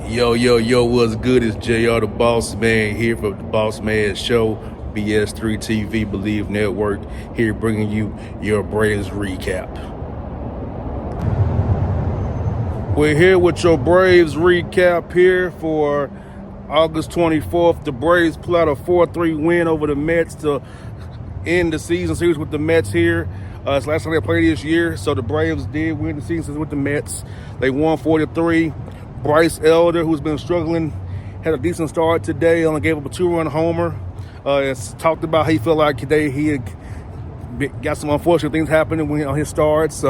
Yo, what's good? It's JR the Boss Man here for the Boss Man Show, BS3 TV, Believe Network, here bringing you your Braves recap. We're here with your Braves recap here for August 24th. The Braves pull out a 4-3 win over the Mets to end the season series with the Mets here. It's the last time they played this year, so the Braves did win the season with the Mets. They won 4-3. Bryce, who's been struggling, had a decent start today. Only gave up a 2-run homer. It's talked about how he felt like today he had got some unfortunate things happening on his starts,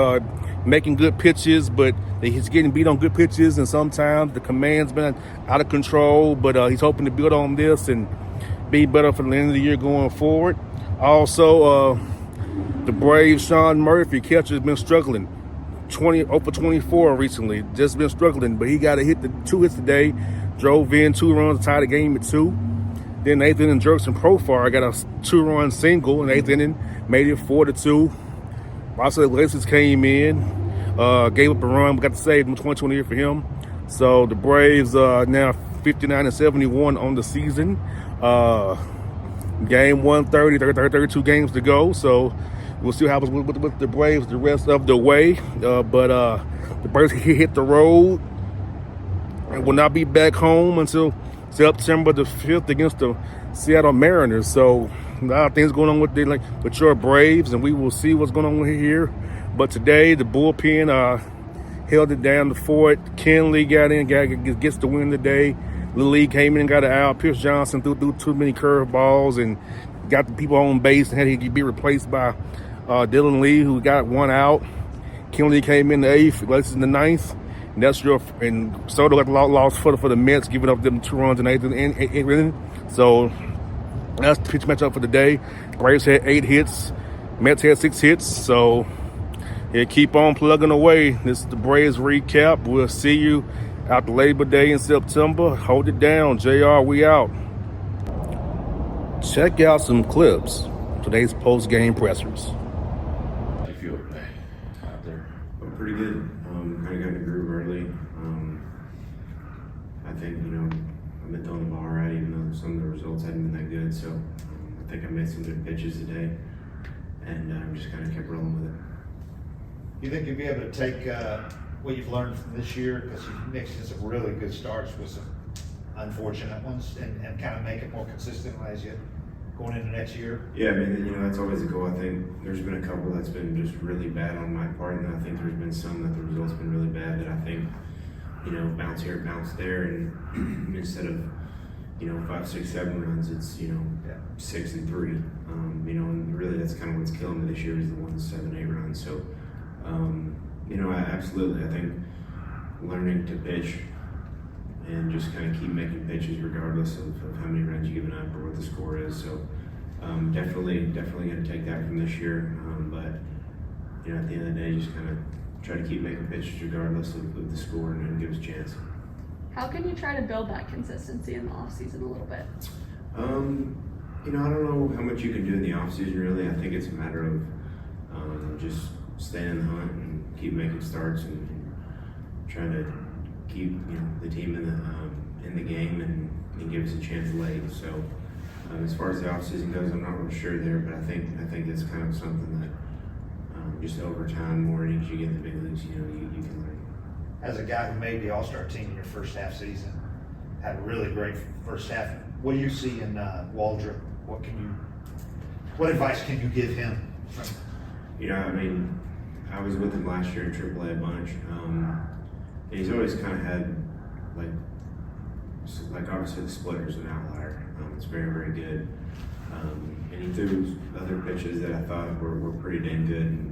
making good pitches, but he's getting beat on good pitches, and sometimes the command's been out of control. But he's hoping to build on this and be better for the end of the year going forward. Also, the Braves' Sean Murphy, catcher, has been struggling. 0 for 24 recently, just been struggling, but he got two hits today, drove in 2 runs, tied the game at 2. Then eighth inning, Jerkson Profar got a 2-run single in the 8th inning, made it 4-2. Also, Iglesias came in, gave up a run, but got to save him 2020 for him. So the Braves now 59-71 on the season. Game 130, 32 games to go. So we'll see what happens with the Braves the rest of the way. But the Braves hit the road and will not be back home until September the 5th against the Seattle Mariners. So a lot of things going on with your Braves, and we will see what's going on here. But today, the bullpen held it down to fort. Kinley got in, gets the win today. Lily came in and got an out. Pierce Johnson threw too many curveballs and got the people on base and had to be replaced by Dylan Lee, who got 1 out. Kinley came in the 8th, Iglesias in the 9th. And Soto got lost for the Mets, giving up them 2 runs in the 8th inning. So that's the pitch matchup for the day. Braves had 8 hits. Mets had 6 hits. So yeah, keep on plugging away. This is the Braves recap. We'll see you after Labor Day in September. Hold it down. JR, we out. Check out some clips. Today's post-game pressers. How do you feel out there? But pretty good. Kind of got in the groove early. I think, I've been throwing the ball right, even though some of the results hadn't been that good. So I think I made some good pitches today, and just kind of kept rolling with it. You think you'll be able to take what you've learned from this year, because you've mixed in some really good starts with some unfortunate ones, and kind of make it more consistent as you going into next year? Yeah, I mean, that's always a goal. I think there's been a couple that's been just really bad on my part, and I think there's been some that the results been really bad that I think, bounce here, bounce there, and instead of, 5, 6, 7 runs, it's, 6 and 3. And really that's kind of what's killing me this year is the 1, 7, 8 runs. So, I think learning to pitch and just kind of keep making pitches regardless of how many runs you're giving up or what the score is. So definitely going to take that from this year. But at the end of the day, just kind of try to keep making pitches regardless of the score and give us a chance. How can you try to build that consistency in the off season a little bit? I don't know how much you can do in the off season really. I think it's a matter of just staying in the hunt and keep making starts and trying to keep the team in the game and give us a chance late. So as far as the offseason goes, I'm not really sure there, but I think it's kind of something that just over time, more innings you get in the big leagues, you can learn. As a guy who made the All-Star team in your first half season, had a really great first half, what do you see in Waldrop? What advice can you give him? I was with him last year in AAA a bunch. He's always kind of had like obviously the splitter's an outlier. It's very, very good. And he threw other pitches that I thought were pretty dang good. And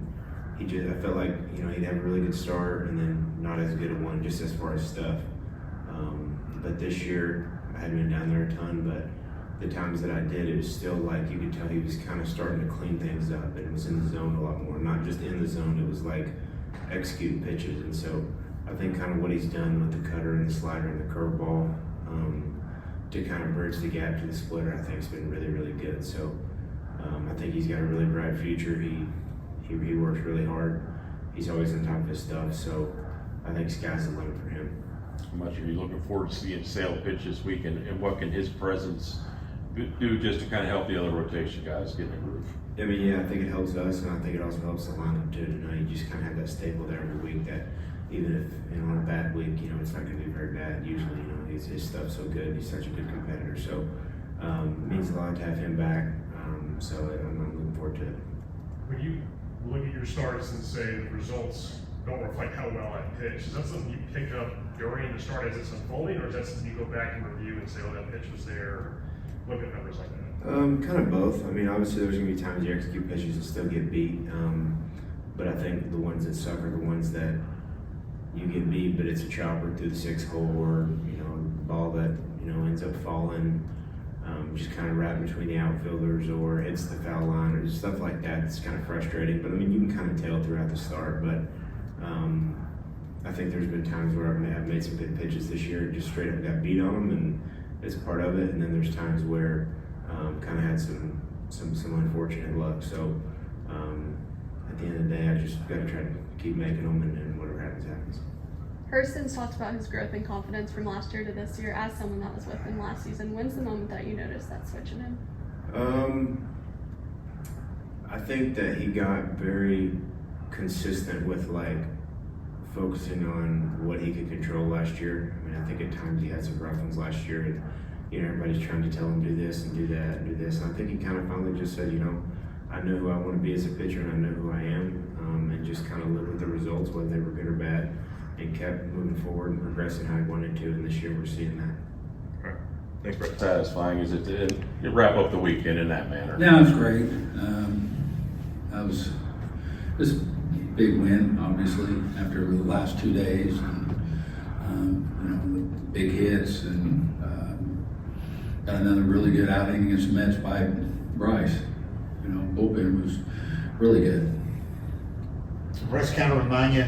I felt like, he'd have a really good start and then not as good a one just as far as stuff. But this year, I hadn't been down there a ton, but the times that I did, it was still like you could tell he was kind of starting to clean things up and was in the zone a lot more. Not just in the zone, it was like executing pitches. And so I think kind of what he's done with the cutter and the slider and the curveball to kind of bridge the gap to the splitter, I think has been really, really good. So I think he's got a really bright future. He works really hard. He's always on top of his stuff. So I think sky's the limit for him. How much are you looking forward to seeing Sale pitch this week, and what can his presence do just to kind of help the other rotation guys get in the groove? I mean, yeah, I think it helps us, and I think it also helps the lineup too. You just kind of have that staple there every week that even if on a bad week, it's not going to be very bad. Usually, his stuff's so good. He's such a good competitor. So it means a lot to have him back. So I'm looking forward to it. When you look at your starts and say the results don't reflect how well I pitched, is that something you pick up during the start as it's unfolding, or is that something you go back and review and say, oh, that pitch was there, or look at numbers like that? Kind of both. I mean, obviously there's going to be times you execute pitches and still get beat. But I think the ones that suffer, the ones that you get beat, but it's a chopper through the 6 hole, or ball that ends up falling, just kind of right between the outfielders, or hits the foul line, or stuff like that. It's kind of frustrating. But I mean, you can kind of tell throughout the start. But I think there's been times where I've made some good pitches this year, just straight up got beat on them, and it's part of it. And then there's times where kind of had some unfortunate luck. So at the end of the day, I just got to try to keep making them, and whatever happens, happens. Hurston's talked about his growth and confidence from last year to this year as someone that was with him last season. When's the moment that you noticed that switch in him? I think that he got very consistent with focusing on what he could control last year. I mean, I think at times he had some rough ones last year, and everybody's trying to tell him do this and do that and do this. And I think he kind of finally just said, I know who I want to be as a pitcher, and I know who I am, and just kind of live with the results, whether they were good or bad, and kept moving forward and progressing how he wanted to. And this year we're seeing that. Right. Thanks, Bryce. Satisfying is it to wrap up the weekend in that manner? Yeah, it was great. That was just a big win, obviously, after the last 2 days, and the big hits, and got another really good outing against the Mets by Bryce. Bullpen was really good. Bryce kind of remind you,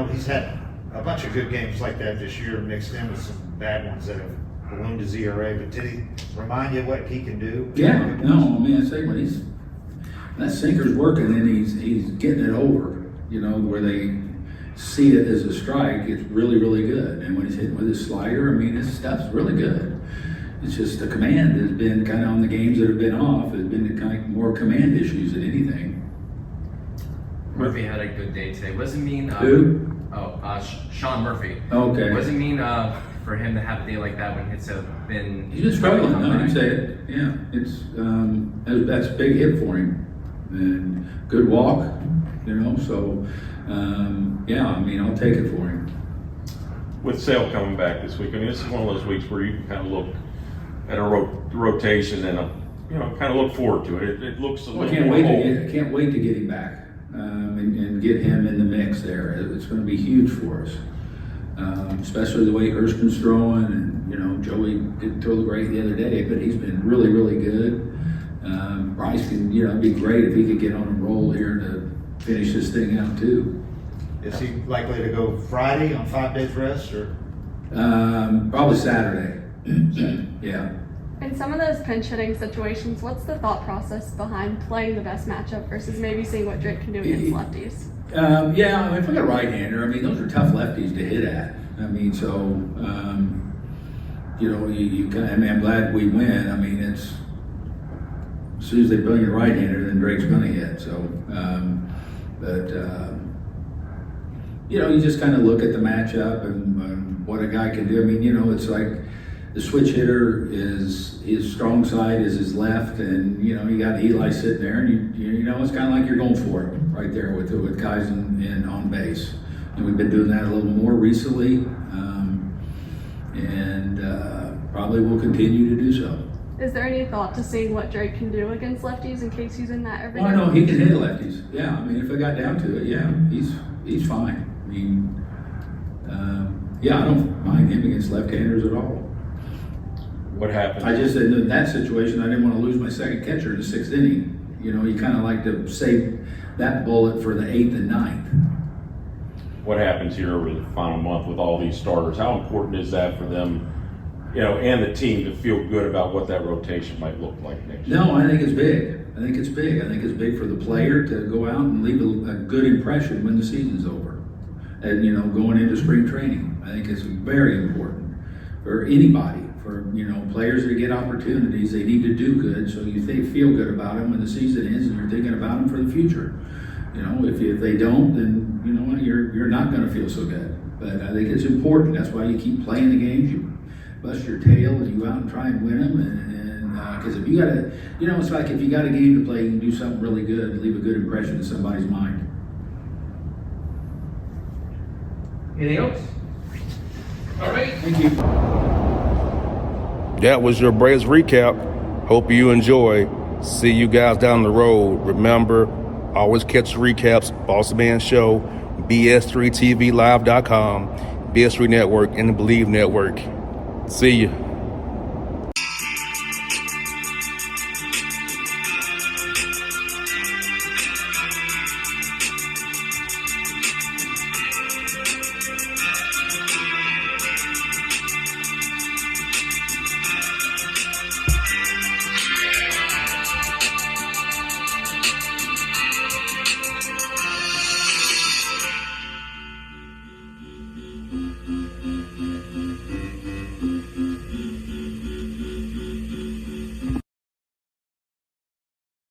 he's had a bunch of good games like that this year, mixed in with some bad ones that have ballooned his ERA. But did he remind you what he can do? Yeah, no, I say when that sinker's working and he's getting it over, where they see it as a strike, it's really, really good. And when he's hitting with his slider, his stuff's really good. It's just the command has been kind of on the games that have been off, has been kind of more command issues than anything. Murphy had a good day today. What does it mean? Who? Sean Murphy. Okay. What does it mean for him to have a day like that when hits have been? He's been struggling. No, you say it. Yeah, it's that's a big hit for him, and good walk. So yeah, I'll take it for him. With Sale coming back this week, this is one of those weeks where you can kind of look at a rotation and kind of look forward to it. It looks a little I can't wait to get him back and get him in the mix there. It's going to be huge for us, especially the way Hurston's throwing. And Joey didn't throw great the other day, but he's been really, really good. Bryce can, it'd be great if he could get on a roll here to finish this thing out too. Is he likely to go Friday on 5 days rest, or? Probably Saturday. Yeah. In some of those pinch hitting situations, what's the thought process behind playing the best matchup versus maybe seeing what Drake can do against lefties? Yeah, if I got a right-hander, those are tough lefties to hit at. You kind of, I'm glad we win. It's as soon as they bring a right-hander, then Drake's going to hit. So, you just kind of look at the matchup and what a guy can do. It's like the switch hitter is his strong side is his left, and you got Eli sitting there, and it's kind of like you're going for it right there with guys in on base. And we've been doing that a little more recently, and probably will continue to do so. Is there any thought to seeing what Drake can do against lefties in case he's in that every Well, I know he can hit lefties. Yeah, if I got down to it, yeah, he's fine. I don't mind him against left-handers at all. What happened? I just, in that situation, I didn't want to lose my second catcher in the 6th inning. You kind of like to save that bullet for the 8th and 9th. What happens here over the final month with all these starters? How important is that for them, and the team to feel good about what that rotation might look like next year? No, I think it's big. I think it's big for the player to go out and leave a good impression when the season's over. And, going into spring training. I think it's very important for anybody. For players that get opportunities, they need to do good, so you feel good about them when the season ends, and you're thinking about them for the future. If they don't, then you're not going to feel so good. But I think it's important. That's why you keep playing the games. You bust your tail and you go out and try and win them. And because if you got to, it's like if you got a game to play, you can do something really good, leave a good impression in somebody's mind. Anything else? All right. Thank you. That was your Braves recap. Hope you enjoy. See you guys down the road. Remember, always catch the recaps, Boss Man Show, BS3TVLive.com, BS3 Network, and the Believe Network. See you.